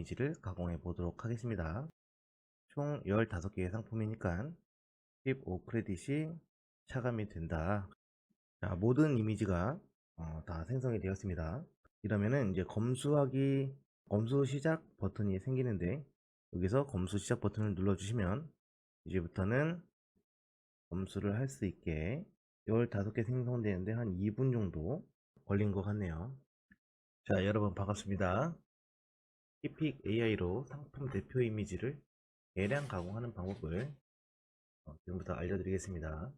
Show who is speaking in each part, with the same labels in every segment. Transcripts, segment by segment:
Speaker 1: 이미지를 가공해 보도록 하겠습니다. 총 15개의 상품이니까 15크레딧이 차감이 된다. 자, 모든 이미지가 다 생성이 되었습니다. 이러면은 이제 검수 시작 버튼이 생기는데, 여기서 검수 시작 버튼을 눌러주시면 이제부터는 검수를 할 수 있게 15개 생성되는데 한 2분 정도 걸린 것 같네요. 자, 여러분 반갑습니다. 키픽 AI로 상품 대표 이미지를 대량 가공하는 방법을 지금부터 알려드리겠습니다.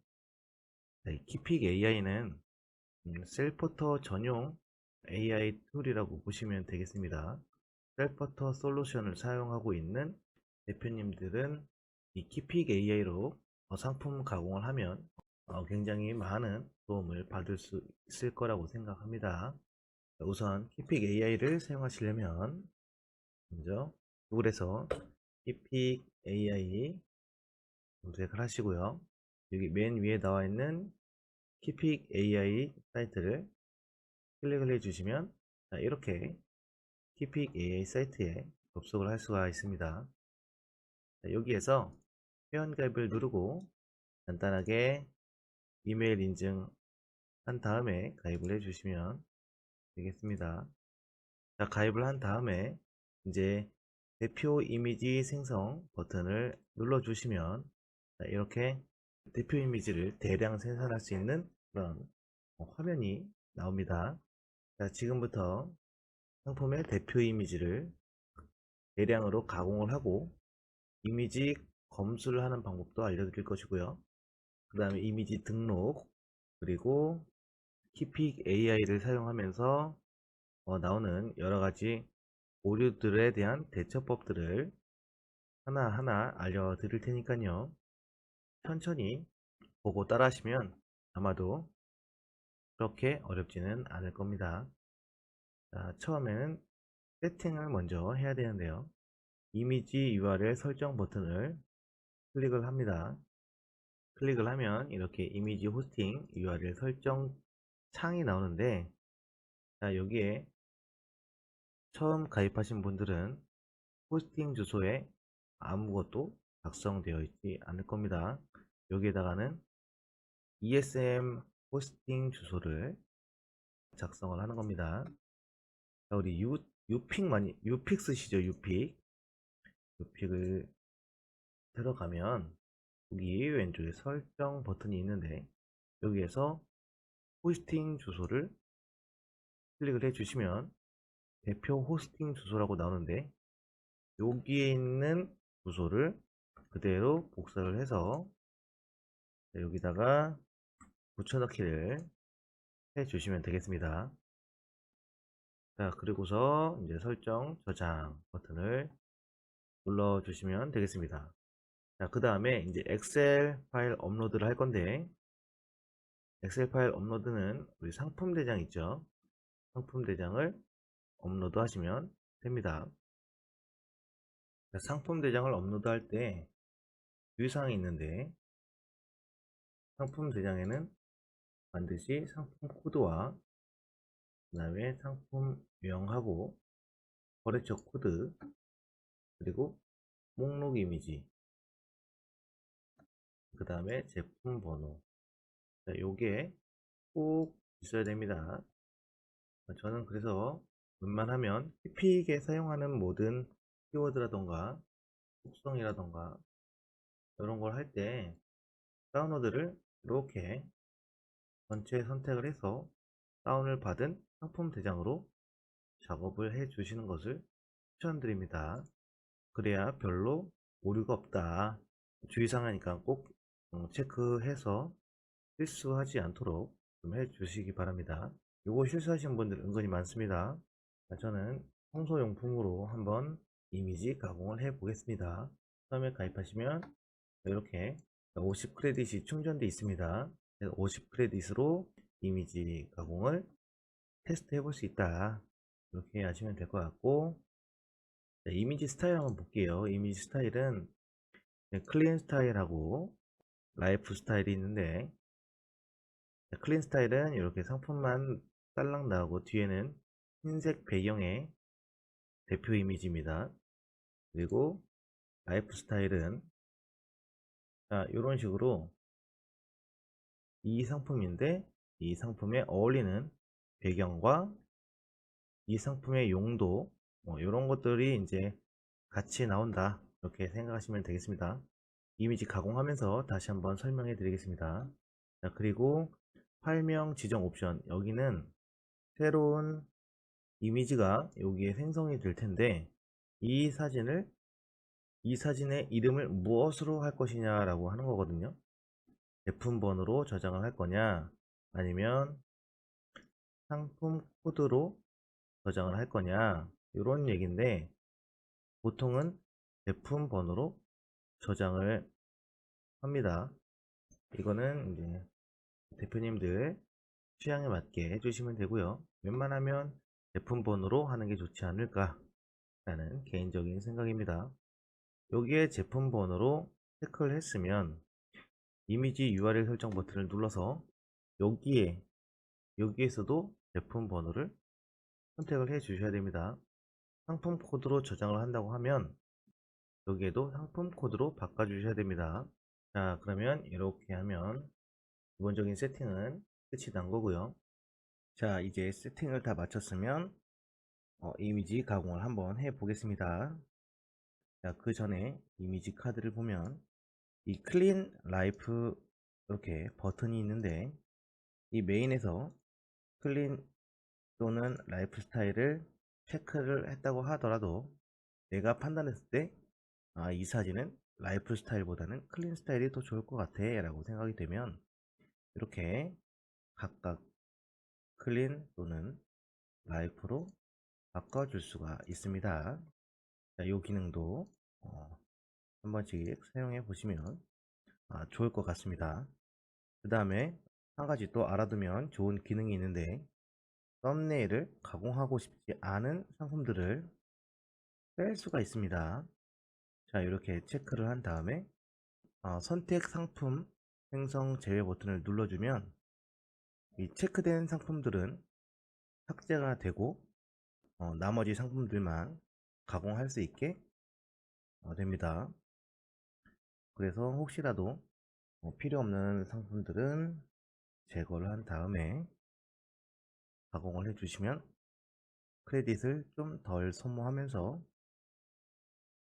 Speaker 1: 키픽 AI는 셀포터 전용 AI 툴이라고 보시면 되겠습니다. 셀포터 솔루션을 사용하고 있는 대표님들은 이 키픽 AI로 상품 가공을 하면 굉장히 많은 도움을 받을 수 있을 거라고 생각합니다. 우선 키픽 AI를 사용하시려면 먼저 구글에서 키픽 AI 검색을 하시고요. 여기 맨 위에 나와 있는 키픽 AI 사이트를 클릭을 해주시면 이렇게 키픽 AI 사이트에 접속을 할 수가 있습니다. 여기에서 회원가입을 누르고 간단하게 이메일 인증한 다음에 가입을 해주시면 되겠습니다. 자, 가입을 한 다음에 이제 대표 이미지 생성 버튼을 눌러주시면 이렇게 대표 이미지를 대량 생산할 수 있는 그런 화면이 나옵니다. 자, 지금부터 상품의 대표 이미지를 대량으로 가공을 하고 이미지 검수를 하는 방법도 알려드릴 것이고요. 그 다음에 이미지 등록, 그리고 키픽 AI를 사용하면서 나오는 여러가지 오류들에 대한 대처법들을 하나하나 알려드릴 테니까요. 천천히 보고 따라 하시면 아마도 그렇게 어렵지는 않을 겁니다. 자, 처음에는 세팅을 먼저 해야 되는데요. 이미지 URL 설정 버튼을 클릭을 합니다. 클릭을 하면 이렇게 이미지 호스팅 URL 설정 창이 나오는데, 자, 여기에 처음 가입하신 분들은 호스팅 주소에 아무것도 작성되어 있지 않을 겁니다. 여기에다가는 ESM 호스팅 주소를 작성을 하는 겁니다. 자, 우리 유픽 쓰시죠? 유픽을 들어가면 여기 왼쪽에 설정 버튼이 있는데, 여기에서 호스팅 주소를 클릭을 해주시면 대표 호스팅 주소라고 나오는데, 여기에 있는 주소를 그대로 복사를 해서 여기다가 붙여넣기를 해주시면 되겠습니다. 자, 그리고서 이제 설정 저장 버튼을 눌러주시면 되겠습니다. 자, 그 다음에 이제 엑셀 파일 업로드를 할 건데, 엑셀 파일 업로드는 우리 상품 대장 있죠? 상품 대장을 업로드 하시면 됩니다. 자, 상품 대장을 업로드 할 때 주의사항이 있는데, 상품 대장에는 반드시 상품 코드와 그 다음에 상품명하고 거래처 코드, 그리고 목록 이미지, 그 다음에 제품 번호, 요게 꼭 있어야 됩니다. 저는 그래서 웬만하면 키픽에 사용하는 모든 키워드라던가 속성이라던가 이런 걸 할 때 다운로드를 이렇게 전체 선택을 해서 다운을 받은 상품 대장으로 작업을 해 주시는 것을 추천드립니다. 그래야 별로 오류가 없다. 주의사항이니까 꼭 체크해서 실수하지 않도록 좀 해주시기 바랍니다. 요거 실수하신 분들 은근히 많습니다. 저는 청소용품으로 한번 이미지 가공을 해 보겠습니다. 처음에 가입하시면 이렇게 50 크레딧이 충전되어 있습니다. 50 크레딧으로 이미지 가공을 테스트 해볼 수 있다, 이렇게 하시면 될 것 같고, 이미지 스타일 한번 볼게요. 이미지 스타일은 클린 스타일하고 라이프 스타일이 있는데, 클린 스타일은 이렇게 상품만 딸랑 나오고 뒤에는 흰색 배경에 대표 이미지입니다. 그리고 라이프 스타일은 이런 식으로 이 상품인데 이 상품에 어울리는 배경과 이 상품의 용도 이런 것들이 이제 같이 나온다 이렇게 생각하시면 되겠습니다. 이미지 가공하면서 다시 한번 설명해 드리겠습니다. 자, 그리고 파일명 지정 옵션, 여기는 새로운 이미지가 여기에 생성이 될 텐데 이 사진을 이 사진의 이름을 무엇으로 할 것이냐 라고 하는 거거든요. 제품 번호로 저장을 할 거냐 아니면 상품 코드로 저장을 할 거냐 이런 얘기인데, 보통은 제품 번호로 저장을 합니다. 이거는 이제 대표님들 취향에 맞게 해주시면 되고요. 웬만하면 제품 번호로 하는 게 좋지 않을까 라는 개인적인 생각입니다. 여기에 제품 번호로 체크를 했으면 이미지 URL 설정 버튼을 눌러서 여기에서도 제품 번호를 선택을 해 주셔야 됩니다. 상품 코드로 저장을 한다고 하면 여기에도 상품 코드로 바꿔 주셔야 됩니다. 자, 그러면 이렇게 하면 기본적인 세팅은 끝이 난 거고요. 자, 이제 세팅을 다 마쳤으면 이미지 가공을 한번 해 보겠습니다. 자, 그 전에 이미지 카드를 보면 이 클린 라이프 이렇게 버튼이 있는데, 이 메인에서 클린 또는 라이프 스타일을 체크를 했다고 하더라도 내가 판단했을 때 이 사진은 라이프 스타일보다는 클린 스타일이 더 좋을 것 같아 라고 생각이 되면 이렇게 각각 클린 또는 라이프로 바꿔줄 수가 있습니다. 자, 이 기능도 한 번씩 사용해 보시면 좋을 것 같습니다. 그 다음에 한 가지 또 알아두면 좋은 기능이 있는데, 썸네일을 가공하고 싶지 않은 상품들을 뺄 수가 있습니다. 자, 이렇게 체크를 한 다음에 선택 상품 생성 제외 버튼을 눌러주면 이 체크된 상품들은 삭제가 되고 나머지 상품들만 가공할 수 있게 됩니다. 그래서 혹시라도 필요 없는 상품들은 제거를 한 다음에 가공을 해주시면 크레딧을 좀 덜 소모하면서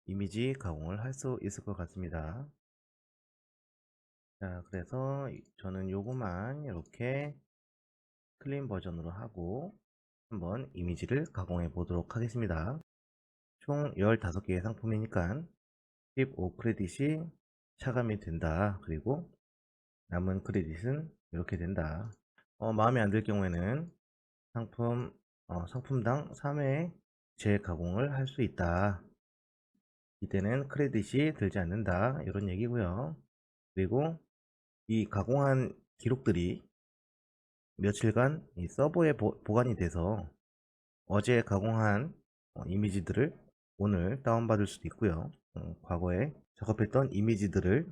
Speaker 1: 이미지 가공을 할 수 있을 것 같습니다. 자, 그래서 저는 요거만 이렇게 클린 버전으로 하고 한번 이미지를 가공해 보도록 하겠습니다. 총 15개의 상품이니까 15 크레딧이 차감이 된다. 그리고 남은 크레딧은 이렇게 된다. 마음에 안 들 경우에는 상품당 3회 재가공을 할 수 있다. 이때는 크레딧이 들지 않는다. 이런 얘기고요. 그리고 이 가공한 기록들이 며칠간 이 서버에 보관이 돼서 어제 가공한 이미지들을 오늘 다운받을 수도 있고요. 과거에 작업했던 이미지들을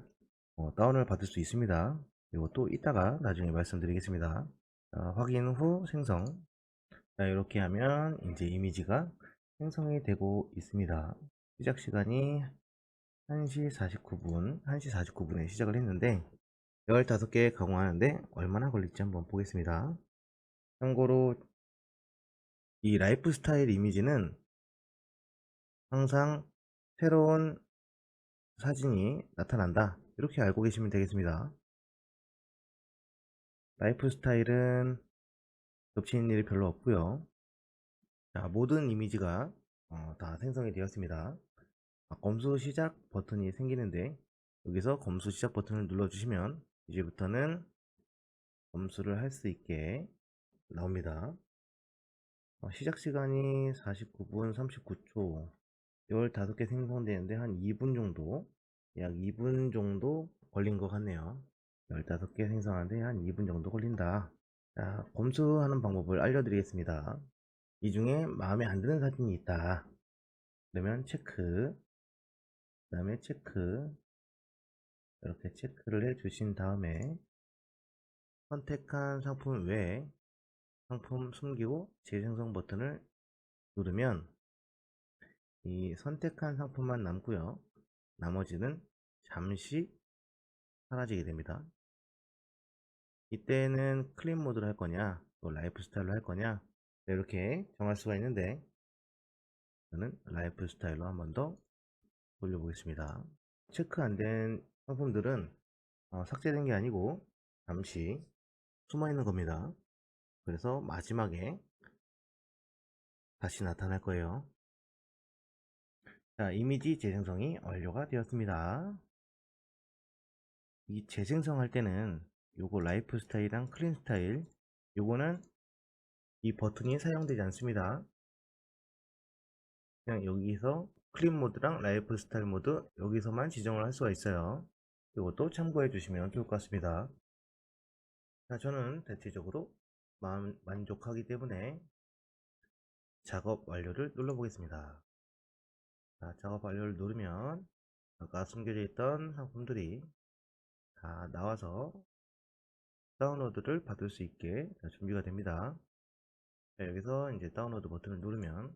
Speaker 1: 다운을 받을 수 있습니다. 이것도 이따가 나중에 말씀드리겠습니다. 확인 후 생성. 자, 이렇게 하면 이제 이미지가 생성이 되고 있습니다. 시작 시간이 1시 49분에 시작을 했는데 15개 가공하는데 얼마나 걸릴지 한번 보겠습니다. 참고로 이 라이프 스타일 이미지는 항상 새로운 사진이 나타난다, 이렇게 알고 계시면 되겠습니다. 라이프 스타일은 겹치는 일이 별로 없고요. 자, 모든 이미지가 다 생성이 되었습니다. 검수 시작 버튼이 생기는데 여기서 검수 시작 버튼을 눌러주시면 이제부터는 검수를 할 수 있게 나옵니다. 시작 시간이 49분 39초, 15개 생성되는데 한 2분 정도, 약 2분 정도 걸린 것 같네요. 15개 생성하는데 한 2분 정도 걸린다. 자, 검수하는 방법을 알려드리겠습니다. 이 중에 마음에 안 드는 사진이 있다. 그러면 체크, 그 다음에 체크, 이렇게 체크를 해 주신 다음에 선택한 상품 외에 상품 숨기고 재생성 버튼을 누르면 이 선택한 상품만 남고요. 나머지는 잠시 사라지게 됩니다. 이때는 클린 모드로 할 거냐, 또 라이프 스타일로 할 거냐, 이렇게 정할 수가 있는데, 저는 라이프 스타일로 한 번 더 돌려보겠습니다. 체크 안 된 상품들은 삭제된 게 아니고 잠시 숨어 있는 겁니다. 그래서 마지막에 다시 나타날 거예요. 자, 이미지 재생성이 완료가 되었습니다. 이 재생성할 때는 요거 라이프 스타일이랑 클린 스타일, 요거는 이 버튼이 사용되지 않습니다. 그냥 여기서 클린 모드랑 라이프 스타일 모드 여기서만 지정을 할 수가 있어요. 이것도 참고해 주시면 좋을 것 같습니다. 자, 저는 대체적으로 만족하기 때문에 작업 완료를 눌러 보겠습니다. 자, 작업 완료를 누르면 아까 숨겨져 있던 상품들이 다 나와서 다운로드를 받을 수 있게 준비가 됩니다. 자, 여기서 이제 다운로드 버튼을 누르면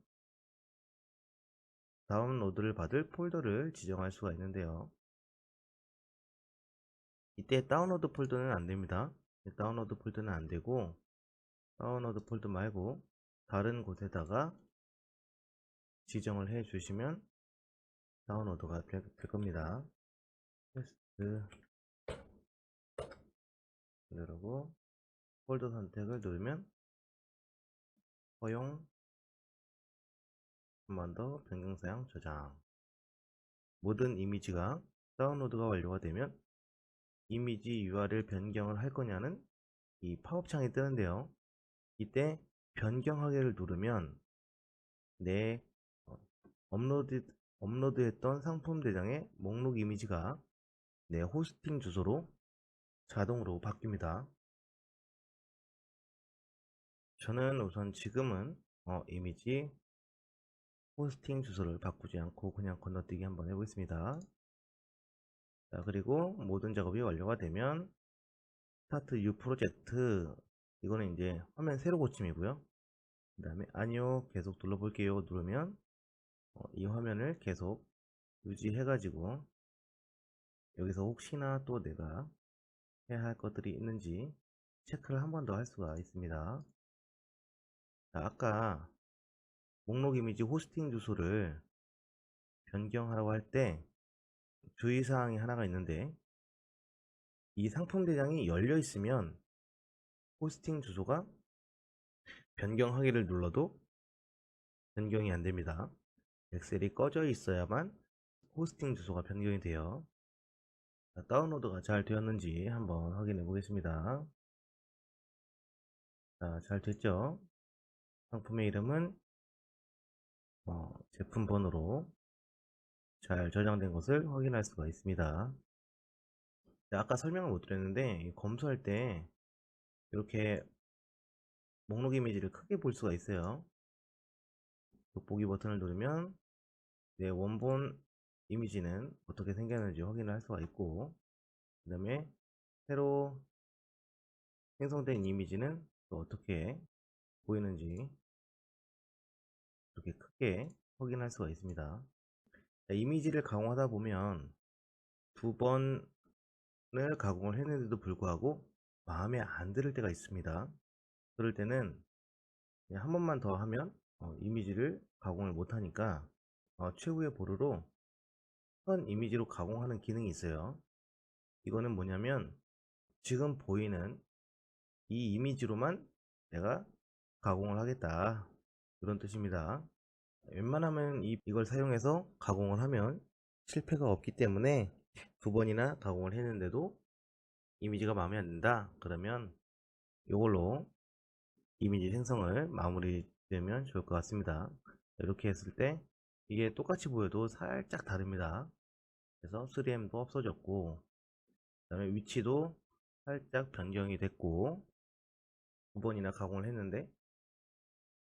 Speaker 1: 다운로드를 받을 폴더를 지정할 수가 있는데요. 이때 다운로드 폴더는 안됩니다. 다운로드 폴더는 안되고, 다운로드 폴더 말고 다른 곳에다가 지정을 해 주시면 다운로드가 될 겁니다. 테스트 누르고 폴더 선택을 누르면 허용, 한 번 더 변경사양 저장. 모든 이미지가 다운로드가 완료가 되면 이미지 URL 변경을 할 거냐는 이 팝업 창이 뜨는데요. 이때 변경하기를 누르면 내 어, 업로드했던 상품 대장의 목록 이미지가 내 호스팅 주소로 자동으로 바뀝니다. 저는 우선 지금은 이미지 호스팅 주소를 바꾸지 않고 그냥 건너뛰기 한번 해보겠습니다. 자, 그리고 모든 작업이 완료가 되면 스타트 뉴 프로젝트, 이거는 이제 화면 새로 고침이고요. 그 다음에 아니요 계속 눌러볼게요 누르면 이 화면을 계속 유지해 가지고 여기서 혹시나 또 내가 해야 할 것들이 있는지 체크를 한 번 더 할 수가 있습니다. 자, 아까 목록 이미지 호스팅 주소를 변경하라고 할 때 주의사항이 하나가 있는데, 이 상품 대장이 열려 있으면 호스팅 주소가 변경하기를 눌러도 변경이 안 됩니다. 엑셀이 꺼져 있어야만 호스팅 주소가 변경이 돼요. 자, 다운로드가 잘 되었는지 한번 확인해 보겠습니다. 자, 잘 됐죠? 상품의 이름은 제품 번호로 잘 저장된 것을 확인할 수가 있습니다. 자, 아까 설명을 못 드렸는데 검수할 때 이렇게 목록 이미지를 크게 볼 수가 있어요. 돋보기 버튼을 누르면 내 원본 이미지는 어떻게 생겼는지 확인을 할 수가 있고, 그 다음에 새로 생성된 이미지는 또 어떻게 보이는지 이렇게 크게 확인할 수가 있습니다. 자, 이미지를 가공하다 보면 두 번을 가공을 했는데도 불구하고 마음에 안 들을 때가 있습니다. 그럴 때는 그냥 한 번만 더 하면 이미지를 가공을 못하니까 최후의 보루로 현 이미지로 가공하는 기능이 있어요. 이거는 뭐냐면 지금 보이는 이 이미지로만 내가 가공을 하겠다, 이런 뜻입니다. 웬만하면 이걸 사용해서 가공을 하면 실패가 없기 때문에 두 번이나 가공을 했는데도 이미지가 마음에 안 든다 그러면 이걸로 이미지 생성을 마무리 되면 좋을 것 같습니다. 이렇게 했을 때 이게 똑같이 보여도 살짝 다릅니다. 그래서 3M도 없어졌고, 그 다음에 위치도 살짝 변경이 됐고, 두 번이나 가공을 했는데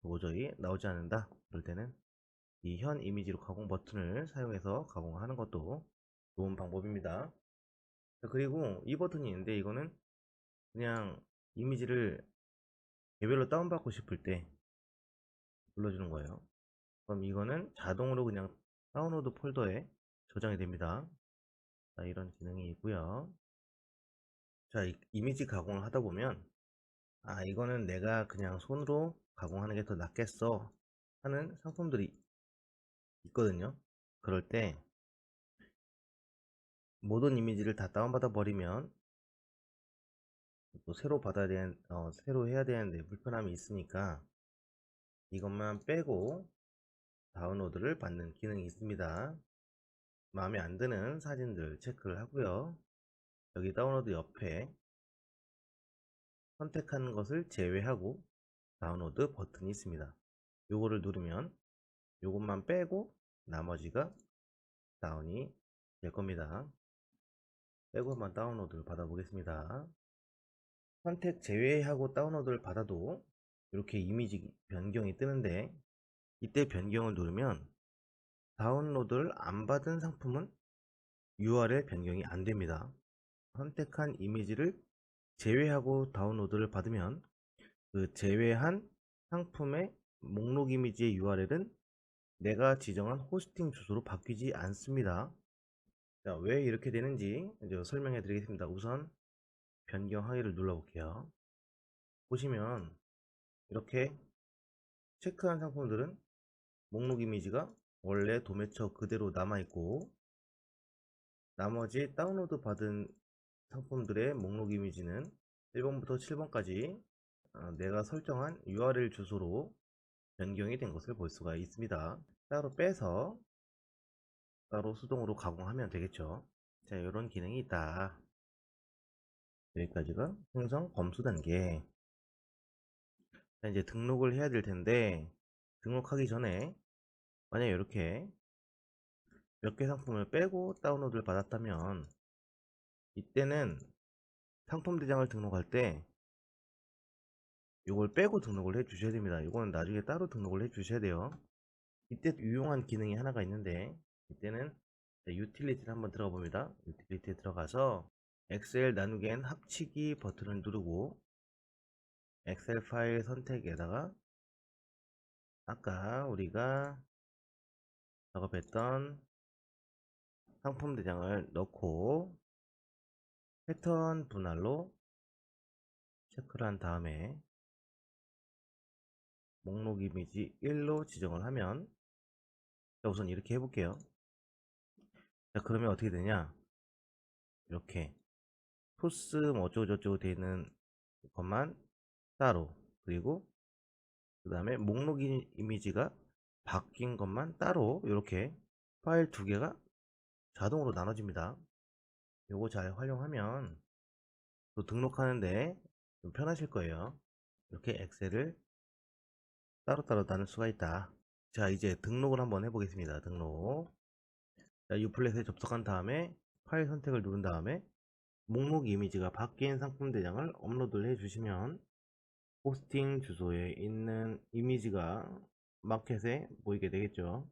Speaker 1: 도저히 나오지 않는다 그럴 때는 이 현 이미지로 가공 버튼을 사용해서 가공하는 것도 좋은 방법입니다. 그리고 이 버튼이 있는데 이거는 그냥 이미지를 개별로 다운받고 싶을 때 눌러주는 거예요. 그럼 이거는 자동으로 그냥 다운로드 폴더에 저장이 됩니다. 자, 이런 기능이 있고요. 자, 이미지 가공을 하다 보면 이거는 내가 그냥 손으로 가공하는 게 더 낫겠어 하는 상품들이 있거든요. 그럴 때 모든 이미지를 다 다운받아 버리면 또 새로 해야 되는데 불편함이 있으니까 이것만 빼고 다운로드를 받는 기능이 있습니다. 마음에 안 드는 사진들 체크를 하고요. 여기 다운로드 옆에 선택하는 것을 제외하고 다운로드 버튼이 있습니다. 요거를 누르면 요것만 빼고 나머지가 다운이 될 겁니다. 빼고 한번 다운로드를 받아 보겠습니다. 선택 제외하고 다운로드를 받아도 이렇게 이미지 변경이 뜨는데, 이때 변경을 누르면 다운로드를 안 받은 상품은 URL 변경이 안 됩니다. 선택한 이미지를 제외하고 다운로드를 받으면 그 제외한 상품의 목록 이미지의 URL은 내가 지정한 호스팅 주소로 바뀌지 않습니다. 자, 왜 이렇게 되는지 이제 설명해 드리겠습니다. 우선 변경하기를 눌러 볼게요. 보시면 이렇게 체크한 상품들은 목록 이미지가 원래 도매처 그대로 남아 있고, 나머지 다운로드 받은 상품들의 목록 이미지는 1번부터 7번까지 내가 설정한 URL 주소로 변경이 된 것을 볼 수가 있습니다. 따로 빼서 따로 수동으로 가공하면 되겠죠. 자, 이런 기능이 있다. 여기까지가 생성 검수 단계. 자, 이제 등록을 해야 될 텐데, 등록하기 전에 만약 이렇게 몇 개 상품을 빼고 다운로드를 받았다면, 이때는 상품 대장을 등록할 때 이걸 빼고 등록을 해 주셔야 됩니다. 이거는 나중에 따로 등록을 해 주셔야 돼요. 이때 유용한 기능이 하나가 있는데, 이때는 유틸리티를 한번 들어가 봅니다. 유틸리티에 들어가서 엑셀 나누기엔 합치기 버튼을 누르고 엑셀 파일 선택에다가 아까 우리가 작업했던 상품 대장을 넣고 패턴 분할로 체크를 한 다음에 목록 이미지 1로 지정을 하면, 자, 우선 이렇게 해볼게요. 자, 그러면 어떻게 되냐, 이렇게 소스 뭐 어쩌고저쩌고 되어 있는 것만 따로, 그리고 그 다음에 목록 이미지가 바뀐 것만 따로, 이렇게 파일 두 개가 자동으로 나눠집니다. 요거 잘 활용하면 또 등록하는데 좀 편하실 거예요. 이렇게 엑셀을 따로따로 나눌 수가 있다. 자, 이제 등록을 한번 해보겠습니다. 등록. 자, 유플랫에 접속한 다음에 파일 선택을 누른 다음에 목록 이미지가 바뀐 상품 대장을 업로드를 해주시면 호스팅 주소에 있는 이미지가 마켓에 보이게 되겠죠.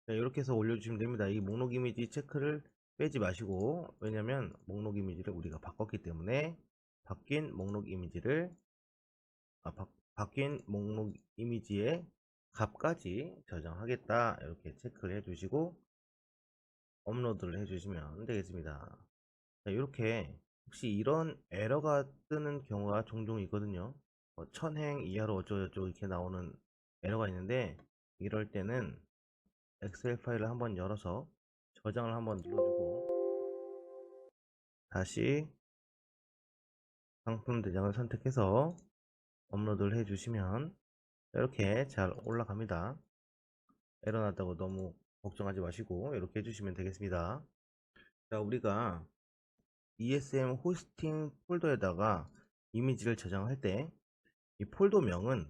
Speaker 1: 자, 이렇게 해서 올려주시면 됩니다. 이 목록 이미지 체크를 빼지 마시고, 왜냐면 목록 이미지를 우리가 바꿨기 때문에 바뀐 목록 이미지를 바뀐 목록 이미지의 값까지 저장하겠다, 이렇게 체크를 해주시고 업로드를 해주시면 되겠습니다. 자, 이렇게 혹시 이런 에러가 뜨는 경우가 종종 있거든요. 1000행 이하로 어쩌고저쩌고 이렇게 나오는 에러가 있는데, 이럴 때는 엑셀 파일을 한번 열어서 저장을 한번 눌러주고 다시 상품 대장을 선택해서 업로드를 해주시면 이렇게 잘 올라갑니다. 에러 났다고 너무 걱정하지 마시고 이렇게 해주시면 되겠습니다. 자, 우리가 ESM 호스팅 폴더에다가 이미지를 저장할 때 이 폴더명은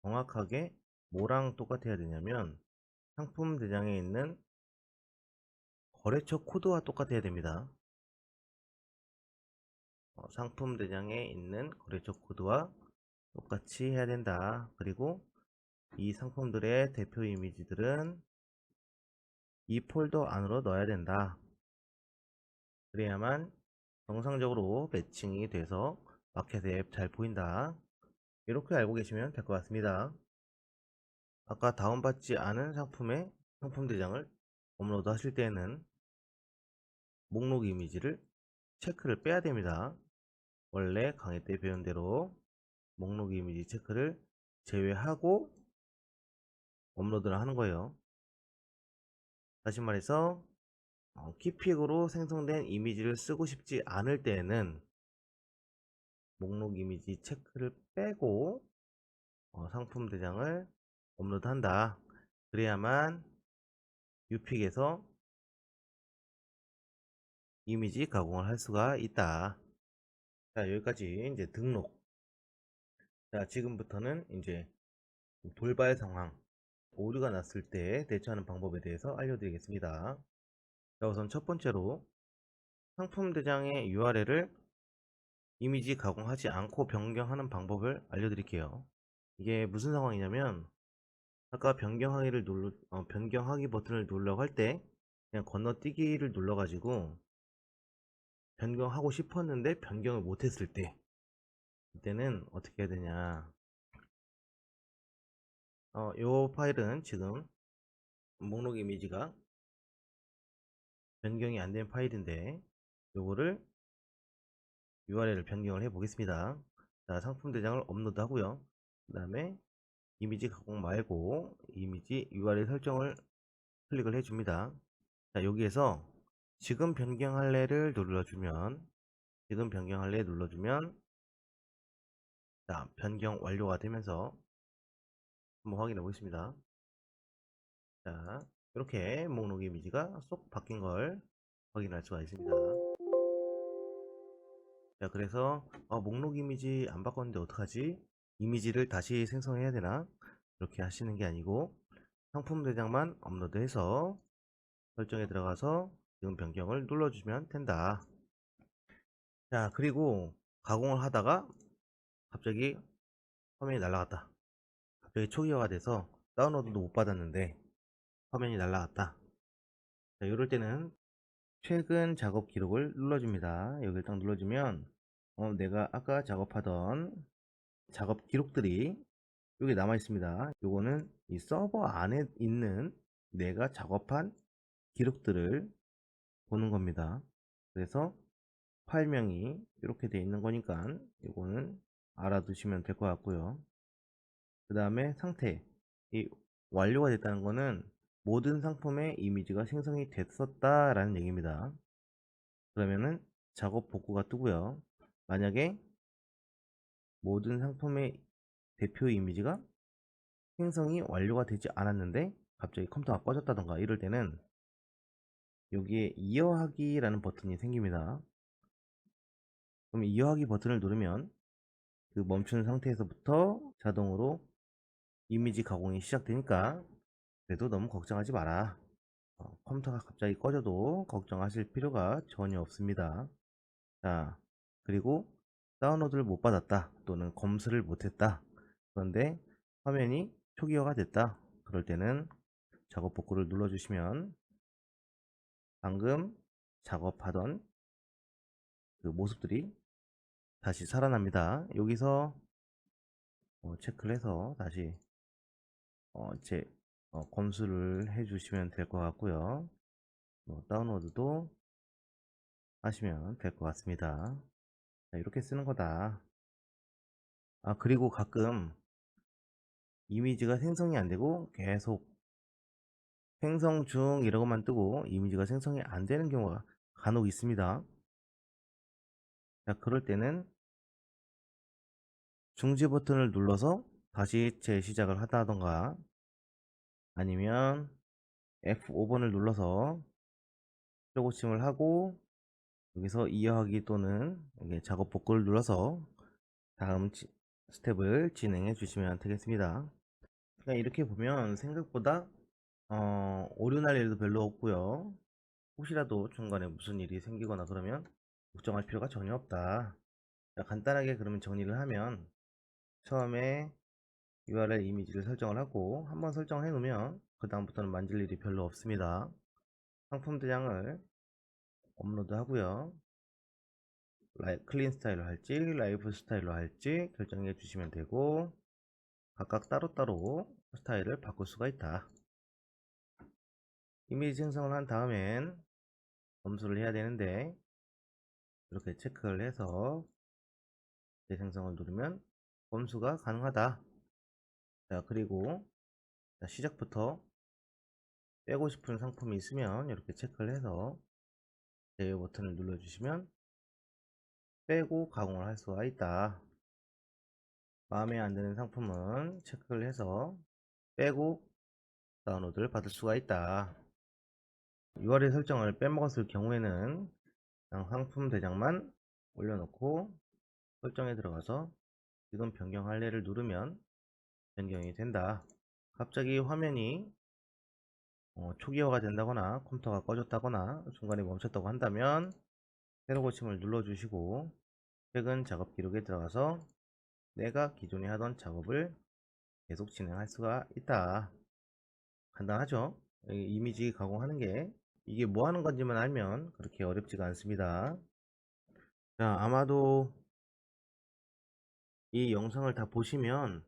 Speaker 1: 정확하게 뭐랑 똑같아야 되냐면 상품 대장에 있는 거래처 코드와 똑같아야 됩니다. 상품 대장에 있는 거래처 코드와 똑같이 해야 된다. 그리고 이 상품들의 대표 이미지들은 이 폴더 안으로 넣어야 된다. 그래야만 정상적으로 매칭이 돼서 마켓에 잘 보인다. 이렇게 알고 계시면 될 것 같습니다. 아까 다운받지 않은 상품의 상품 대장을 업로드 하실 때에는 목록 이미지를 체크를 빼야 됩니다. 원래 강의 때 배운 대로 목록 이미지 체크를 제외하고 업로드를 하는 거예요. 다시 말해서 키픽으로 생성된 이미지를 쓰고 싶지 않을 때에는 목록 이미지 체크를 빼고 상품 대장을 업로드한다. 그래야만 유픽에서 이미지 가공을 할 수가 있다. 자, 여기까지 이제 등록. 자, 지금부터는 이제 돌발 상황, 오류가 났을 때 대처하는 방법에 대해서 알려드리겠습니다. 자, 우선 첫 번째로 상품 대장의 URL을 이미지 가공하지 않고 변경하는 방법을 알려드릴게요. 이게 무슨 상황이냐면 아까 변경하기 버튼을 누르려고 할 때 그냥 건너뛰기를 눌러가지고 변경하고 싶었는데 변경을 못했을 때, 이때는 어떻게 해야 되냐. 요 파일은 지금 목록 이미지가 변경이 안 된 파일인데 요거를 URL을 변경을 해 보겠습니다. 자, 상품 대장을 업로드 하고요. 그 다음에 이미지 가공 말고 이미지 URL 설정을 클릭을 해 줍니다. 자, 여기에서 지금 변경할래를 눌러주면 자, 변경 완료가 되면서 한번 확인해 보겠습니다. 자, 이렇게 목록 이미지가 쏙 바뀐 걸 확인할 수가 있습니다. 자, 그래서 목록 이미지 안 바꿨는데 어떡하지? 이미지를 다시 생성해야 되나? 이렇게 하시는 게 아니고 상품 대장만 업로드해서 설정에 들어가서 지금 변경을 눌러주시면 된다. 자, 그리고 가공을 하다가 갑자기 화면이 날라갔다. 갑자기 초기화가 돼서 다운로드도 못 받았는데 화면이 날라갔다. 자, 이럴 때는 최근 작업 기록을 눌러줍니다. 여기를 딱 눌러주면 내가 아까 작업하던 작업 기록들이 여기 남아 있습니다. 요거는 이 서버 안에 있는 내가 작업한 기록들을 보는 겁니다. 그래서 파일명이 이렇게 되어 있는 거니까 이거는 알아두시면 될 것 같고요. 그 다음에 상태, 이 완료가 됐다는 거는 모든 상품의 이미지가 생성이 됐었다 라는 얘기입니다. 그러면은 작업 복구가 뜨고요. 만약에 모든 상품의 대표 이미지가 생성이 완료가 되지 않았는데 갑자기 컴퓨터가 꺼졌다던가 이럴 때는 여기에 이어하기 라는 버튼이 생깁니다. 그럼 이어하기 버튼을 누르면 그 멈춘 상태에서부터 자동으로 이미지 가공이 시작되니까 그래도 너무 걱정하지 마라. 컴퓨터가 갑자기 꺼져도 걱정하실 필요가 전혀 없습니다. 자, 그리고 다운로드를 못 받았다 또는 검수를 못했다. 그런데 화면이 초기화가 됐다. 그럴 때는 작업 복구를 눌러주시면 방금 작업하던 그 모습들이 다시 살아납니다. 여기서 체크를 해서 다시 검수를 해주시면 될 것 같고요. 다운로드도 하시면 될 것 같습니다. 자, 이렇게 쓰는 거다. 그리고 가끔 이미지가 생성이 안 되고 계속 생성 중 이라고만 뜨고 이미지가 생성이 안 되는 경우가 간혹 있습니다. 자, 그럴 때는 중지 버튼을 눌러서 다시 재시작을 하다던가 아니면 F5번을 눌러서 표고침을 하고 여기서 이어하기 또는 여기 작업 복구를 눌러서 다음 스텝을 진행해 주시면 되겠습니다. 그러니까 이렇게 보면 생각보다 오류 날 일도 별로 없고요. 혹시라도 중간에 무슨 일이 생기거나 그러면 걱정할 필요가 전혀 없다. 자, 간단하게 그러면 정리를 하면 처음에 URL 이미지를 설정을 하고 한번 설정을 해 놓으면 그 다음부터는 만질 일이 별로 없습니다. 상품 대장을 업로드 하고요. 클린 스타일로 할지 라이브 스타일로 할지 결정해 주시면 되고 각각 따로따로 스타일을 바꿀 수가 있다. 이미지 생성을 한 다음엔 검수를 해야 되는데 이렇게 체크를 해서 재생성을 누르면 검수가 가능하다. 자, 그리고 시작부터 빼고 싶은 상품이 있으면 이렇게 체크를 해서 제외 버튼을 눌러주시면 빼고 가공을 할 수가 있다. 마음에 안 드는 상품은 체크를 해서 빼고 다운로드를 받을 수가 있다. URL 설정을 빼먹었을 경우에는 그냥 상품 대장만 올려놓고 설정에 들어가서 지금 변경할래를 누르면 변경이 된다. 갑자기 화면이 초기화가 된다거나 컴퓨터가 꺼졌다거나 중간에 멈췄다고 한다면 새로 고침을 눌러주시고 최근 작업 기록에 들어가서 내가 기존에 하던 작업을 계속 진행할 수가 있다. 간단하죠? 이미지 가공하는 게 이게 뭐 하는 건지만 알면 그렇게 어렵지가 않습니다. 자, 아마도 이 영상을 다 보시면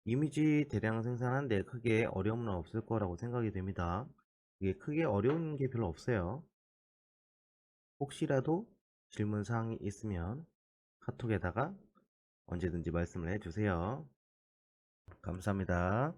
Speaker 1: 이미지 대량 생산하는데 크게 어려움은 없을 거라고 생각이 됩니다. 이게 크게 어려운 게 별로 없어요. 혹시라도 질문사항이 있으면 카톡에다가 언제든지 말씀을 해주세요. 감사합니다.